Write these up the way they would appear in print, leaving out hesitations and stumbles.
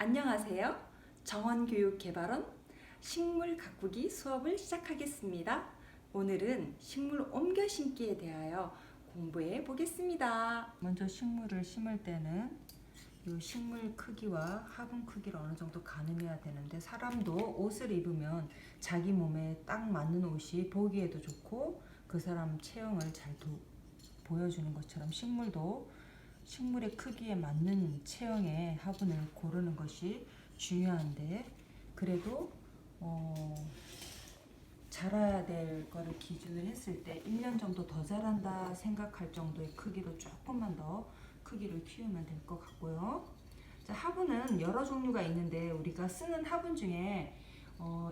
안녕하세요. 정원교육개발원 식물 가꾸기 수업을 시작하겠습니다. 오늘은 식물 옮겨 심기에 대하여 공부해 보겠습니다. 먼저 식물을 심을 때는 이 식물 크기와 화분 크기를 어느 정도 가늠해야 되는데, 사람도 옷을 입으면 자기 몸에 딱 맞는 옷이 보기에도 좋고 그 사람 체형을 잘 보여주는 것처럼 식물도 식물의 크기에 맞는 체형의 화분을 고르는 것이 중요한데, 그래도 자라야 될 거를 기준을 했을 때 1년 정도 더 자란다 생각할 정도의 크기로 조금만 더 크기를 키우면 될 것 같고요. 자, 화분은 여러 종류가 있는데 우리가 쓰는 화분 중에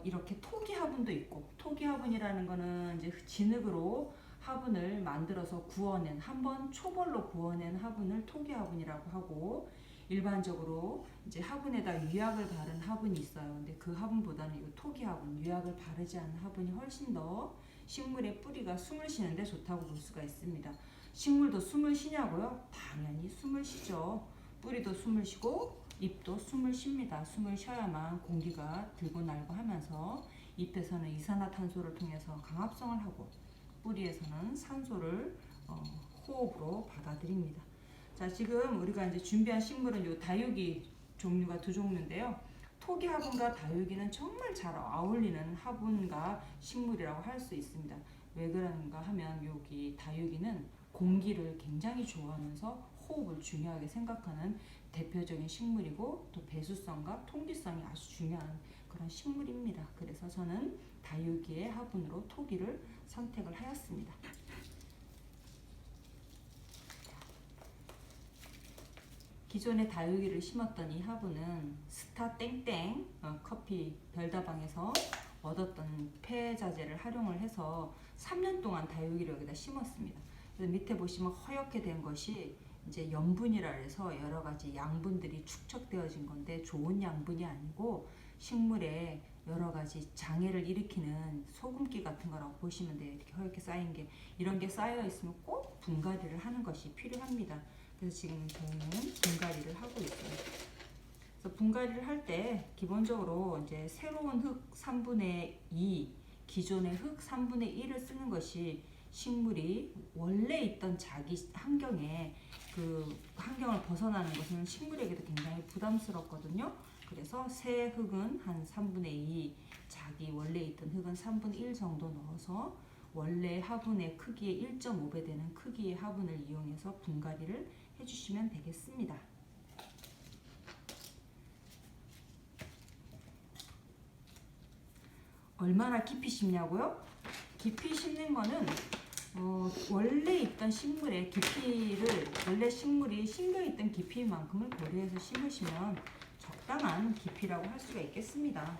이렇게 토기 화분도 있고, 토기 화분이라는 거는 이제 진흙으로 화분을 만들어서 구워낸, 한번 초벌로 구워낸 화분을 토기 화분이라고 하고, 일반적으로 이제 화분에다 유약을 바른 화분이 있어요. 근데 그 화분보다는 이 토기 화분, 유약을 바르지 않은 화분이 훨씬 더 식물의 뿌리가 숨을 쉬는데 좋다고 볼 수가 있습니다. 식물도 숨을 쉬냐고요? 당연히 숨을 쉬죠. 뿌리도 숨을 쉬고 잎도 숨을 쉽니다. 숨을 쉬어야만 공기가 들고 날고 하면서 잎에서는 이산화탄소를 통해서 강합성을 하고, 뿌리에서는 산소를 호흡으로 받아들입니다. 자, 지금 우리가 이제 준비한 식물은 요 다육이 종류가 두 종류인데요. 토기 화분과 다육이는 정말 잘 어울리는 화분과 식물이라고 할 수 있습니다. 왜 그런가 하면 여기 다육이는 공기를 굉장히 좋아하면서 호흡을 중요하게 생각하는 대표적인 식물이고, 또 배수성과 통기성이 아주 중요한 그런 식물입니다. 그래서 저는 다육이의 화분으로 토기를 선택을 하였습니다. 기존에 다육이를 심었던 이 화분은 스타 땡땡 커피 별다방에서 얻었던 폐자재를 활용을 해서 3년 동안 다육이를 여기다 심었습니다. 그래서 밑에 보시면 허옇게 된 것이 이제 염분이라 해서 여러 가지 양분들이 축적되어진 건데, 좋은 양분이 아니고 식물에 여러 가지 장애를 일으키는 소금기 같은 거라고 보시면 돼요. 이렇게 허옇게 쌓인 게, 이런 게 쌓여 있으면 꼭 분갈이를 하는 것이 필요합니다. 그래서 지금 저희는 분갈이를 하고 있어요. 그래서 분갈이를 할 때 기본적으로 이제 새로운 흙 3분의 2, 기존의 흙 3분의 1을 쓰는 것이 식물이 원래 있던 자기 환경에 그 환경을 벗어나는 것은 식물에게도 굉장히 부담스럽거든요. 그래서 새 흙은 한 3분의 2, 자기 원래 있던 흙은 3분의 1 정도 넣어서 원래 화분의 크기의 1.5배 되는 크기의 화분을 이용해서 분갈이를 해주시면 되겠습니다. 얼마나 깊이 심냐고요? 깊이 심는 거는 원래 있던 식물의 깊이를, 원래 식물이 심겨있던 깊이만큼을 고려해서 심으시면 적당한 깊이라고 할 수가 있겠습니다.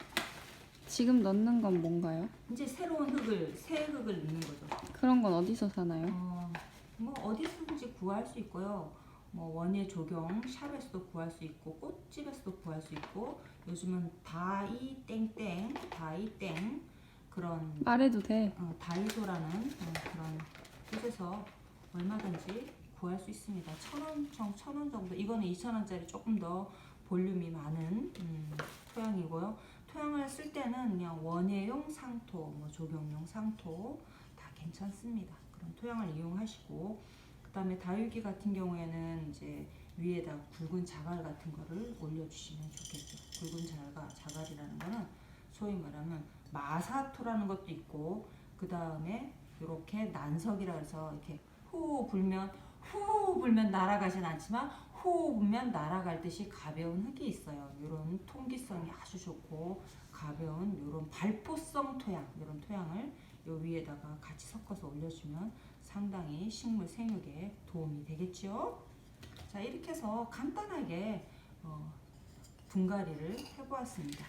지금 넣는 건 뭔가요? 이제 새로운 흙을, 새 흙을 넣는 거죠. 그런 건 어디서 사나요? 뭐 어디서든지 구할 수 있고요. 뭐 원예 조경 샵에서도 구할 수 있고, 꽃집에서도 구할 수 있고, 요즘은 다이 땡땡, 다이 땡 그런 말해도 돼. 다이소라는 그런 곳에서 얼마든지 구할 수 있습니다. 1,000원 정도. 이거는 2,000원짜리 조금 더 볼륨이 많은 토양이고요. 토양을 쓸 때는 그냥 원예용 상토, 뭐 조경용 상토 다 괜찮습니다. 그런 토양을 이용하시고, 그 다음에 다육이 같은 경우에는 이제 위에다 굵은 자갈 같은 거를 올려주시면 좋겠죠. 굵은 자갈이라는 거는 소위 말하면 마사토라는 것도 있고, 그 다음에 이렇게 난석이라 해서 이렇게 후 불면 날아가진 않지만 후 불면 날아갈 듯이 가벼운 흙이 있어요. 이런 통기성이 아주 좋고 가벼운 이런 발포성 토양, 이런 토양을 요 위에다가 같이 섞어서 올려주면 상당히 식물 생육에 도움이 되겠죠. 자, 이렇게 해서 간단하게 분갈이를 해보았습니다.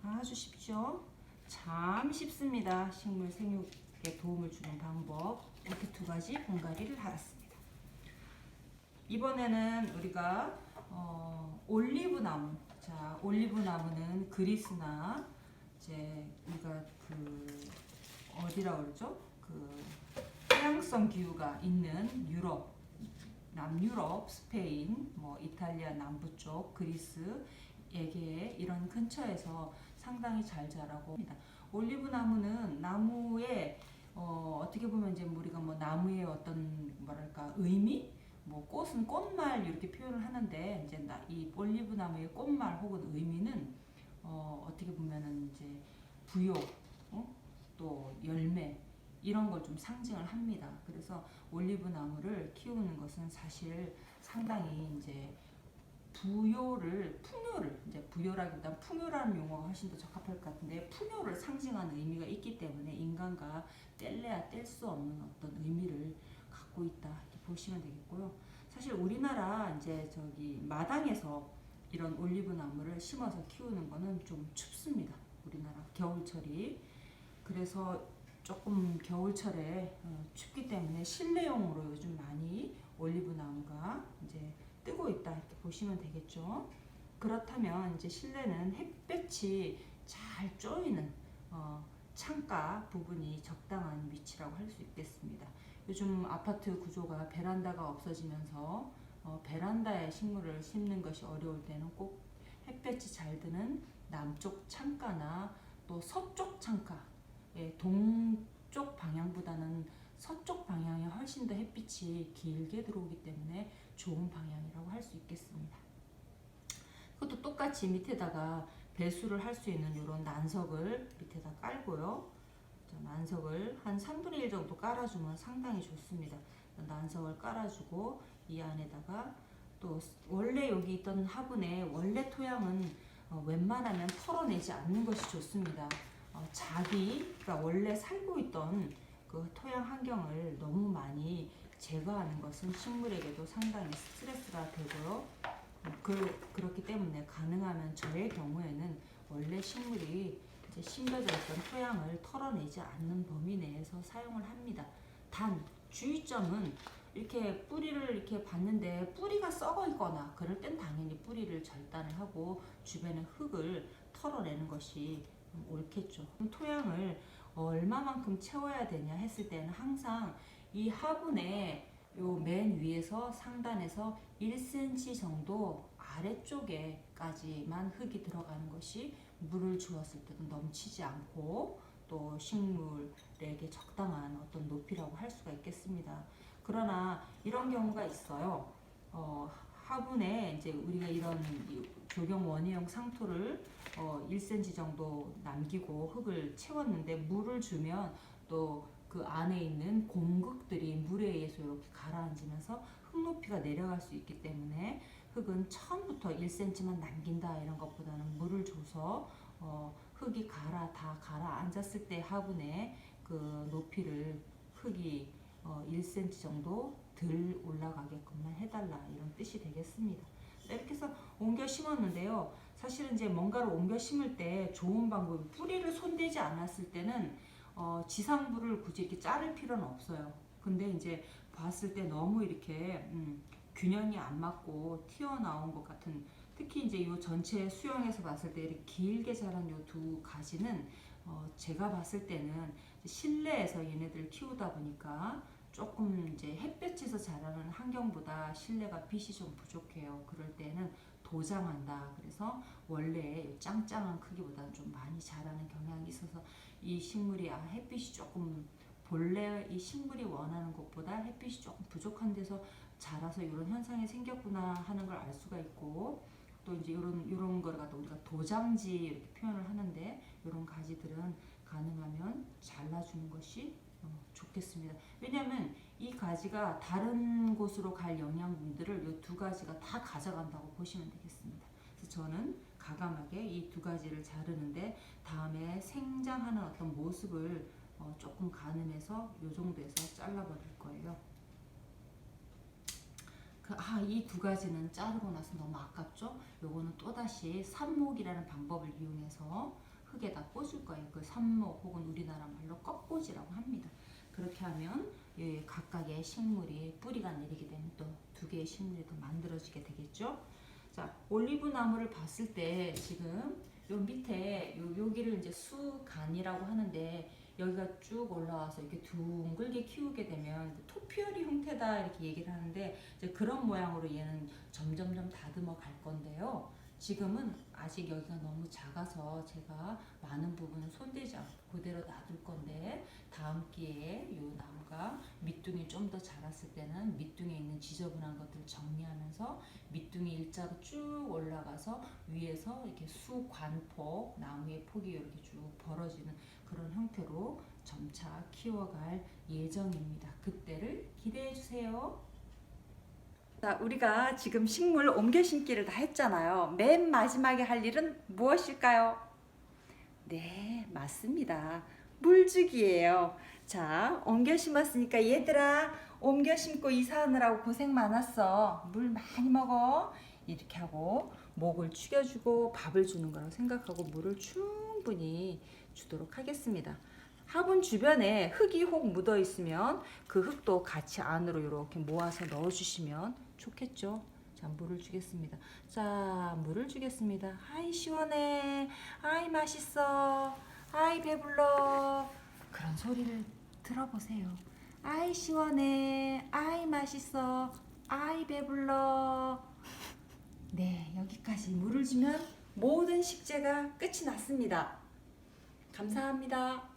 아주 쉽죠? 참 쉽습니다. 식물 생육에 도움을 주는 방법, 이렇게 두 가지 분갈이를 하였습니다. 이번에는 우리가 올리브 나무. 자, 올리브 나무는 그리스나 이제 우리가 그 어디라 그러죠? 그 해양성 기후가 있는 유럽, 남유럽, 스페인, 뭐 이탈리아 남부 쪽, 그리스 이런 근처에서 상당히 잘 자라고 합니다. 올리브 나무는 나무에 어떻게 보면 이제 우리가 뭐 나무의 어떤 뭐랄까 의미, 뭐 꽃은 꽃말 이렇게 표현을 하는데 이제 이 올리브 나무의 꽃말 혹은 의미는 어떻게 보면은 이제 부요, 또 열매 이런 걸 좀 상징을 합니다. 그래서 올리브 나무를 키우는 것은 사실 상당히 이제 풍요를 이제 부요라기보다 풍요라는 용어가 훨씬 더 적합할 것 같은데 풍요를 상징하는 의미가 있기 때문에 인간과 뗄래야 뗄 수 없는 어떤 의미를 갖고 있다 이렇게 보시면 되겠고요. 사실 우리나라 이제 저기 마당에서 이런 올리브 나무를 심어서 키우는 거는 좀 춥습니다. 우리나라 겨울철이. 그래서 조금 겨울철에 춥기 때문에 실내용으로 요즘 많이 올리브 나무가 이제 뜨고 있다 이렇게 보시면 되겠죠. 그렇다면 이제 실내는 햇볕이 잘 쪼이는 창가 부분이 적당한 위치라고 할 수 있겠습니다. 요즘 아파트 구조가 베란다가 없어지면서 베란다에 식물을 심는 것이 어려울 때는 꼭 햇볕이 잘 드는 남쪽 창가나 또 서쪽 창가, 동쪽 방향보다는 서쪽 방향에 훨씬 더 햇빛이 길게 들어오기 때문에 좋은 방향이라고 할 수 있겠습니다. 그것도 똑같이 밑에다가 배수를 할 수 있는 이런 난석을 밑에다 깔고요. 난석을 한 3분의 1 정도 깔아주면 상당히 좋습니다. 난석을 깔아주고 이 안에다가 또 원래 여기 있던 화분의 원래 토양은 웬만하면 털어내지 않는 것이 좋습니다. 자기가 원래 살고 있던 그 토양 환경을 너무 많이 제거하는 것은 식물에게도 상당히 스트레스가 되고요. 그렇기 때문에 가능하면 저의 경우에는 원래 식물이 이제 심겨져 있던 토양을 털어내지 않는 범위 내에서 사용을 합니다. 단 주의점은 이렇게 뿌리를 이렇게 봤는데 뿌리가 썩어 있거나 그럴 땐 당연히 뿌리를 절단을 하고 주변의 흙을 털어내는 것이 옳겠죠. 토양을 얼마만큼 채워야 되냐 했을 때는 항상 이 화분의 요 맨 위에서 상단에서 1cm 정도 아래쪽에까지만 흙이 들어가는 것이 물을 주었을 때도 넘치지 않고 또 식물에게 적당한 어떤 높이라고 할 수가 있겠습니다. 그러나 이런 경우가 있어요. 화분에 이제 우리가 이런 조경 원예용 상토를 1cm 정도 남기고 흙을 채웠는데 물을 주면 또 그 안에 있는 공극들이 물에 의해서 이렇게 가라앉으면서 흙 높이가 내려갈 수 있기 때문에 흙은 처음부터 1cm만 남긴다 이런 것보다는 물을 줘서 흙이 다 가라앉았을 때 화분의 그 높이를 흙이 1cm 정도 덜 올라가게끔만 해달라 이런 뜻이 되겠습니다. 이렇게 해서 옮겨 심었는데요. 사실은 이제 뭔가를 옮겨 심을 때 좋은 방법이 뿌리를 손대지 않았을 때는 지상부를 굳이 이렇게 자를 필요는 없어요. 근데 이제 봤을 때 너무 이렇게 균형이 안 맞고 튀어나온 것 같은 특히 이제 이 전체 수영에서 봤을 때 이렇게 길게 자란 이 두 가지는 제가 봤을 때는 실내에서 얘네들 키우다 보니까 조금 이제 햇볕에서 자라는 환경보다 실내가 빛이 좀 부족해요. 그럴 때는 도장한다. 그래서 원래 짱짱한 크기보다는 좀 많이 자라는 경향이 있어서 이 식물이 햇빛이 조금 본래 이 식물이 원하는 것보다 햇빛이 조금 부족한 데서 자라서 이런 현상이 생겼구나 하는 걸 알 수가 있고 또 이제 이런 걸 갖다 우리가 도장지 이렇게 표현을 하는데 이런 가지들은 가능하면 잘라주는 것이 좋겠습니다. 왜냐하면 이 가지가 다른 곳으로 갈 영양분들을 이 두 가지가 다 가져간다고 보시면 되겠습니다. 그래서 저는 과감하게 이 두 가지를 자르는데 다음에 생장하는 어떤 모습을 조금 가늠해서 이 정도에서 잘라버릴 거예요. 이 두 가지는 자르고 나서 너무 아깝죠? 요거는 또다시 삽목이라는 방법을 이용해서 흙에다 꽂을 거예요. 그 삽목 혹은 우리나라 말로 꺾꽂이라고 합니다. 그렇게 하면 각각의 식물이 뿌리가 내리게 되면 또 두 개의 식물이 더 만들어지게 되겠죠. 자, 올리브 나무를 봤을 때 지금 요 밑에 여기를 이제 수간이라고 하는데 여기가 쭉 올라와서 이렇게 둥글게 키우게 되면 토피어리 형태다 이렇게 얘기를 하는데 이제 그런 모양으로 얘는 점점점 다듬어 갈 건데요. 지금은 아직 여기가 너무 작아서 제가 많은 부분은 손대지 않고 그대로 놔둘 건데 다음 기회에 이 나무가 밑둥이 좀 더 자랐을 때는 밑둥에 있는 지저분한 것들을 정리하면서 밑둥이 일자로 쭉 올라가서 위에서 이렇게 수관폭 나무의 폭이 이렇게 쭉 벌어지는 그런 형태로 점차 키워갈 예정입니다. 그때를 기대해 주세요. 자, 우리가 지금 식물 옮겨 심기를 다 했잖아요. 맨 마지막에 할 일은 무엇일까요? 네, 맞습니다. 물주기예요. 자, 옮겨 심었으니까 얘들아, 옮겨 심고 이사하느라고 고생 많았어. 물 많이 먹어. 이렇게 하고 목을 축여주고 밥을 주는 거라고 생각하고 물을 충분히 주도록 하겠습니다. 화분 주변에 흙이 혹 묻어 있으면 그 흙도 같이 안으로 이렇게 모아서 넣어 주시면 좋겠죠. 자, 물을 주겠습니다. 자, 물을 주겠습니다. 아이 시원해. 아이 맛있어. 아이 배불러. 그런 소리를 들어보세요. 아이 시원해. 아이 맛있어. 아이 배불러. 네, 여기까지 물을 주면 모든 식재가 끝이 났습니다. 감사합니다.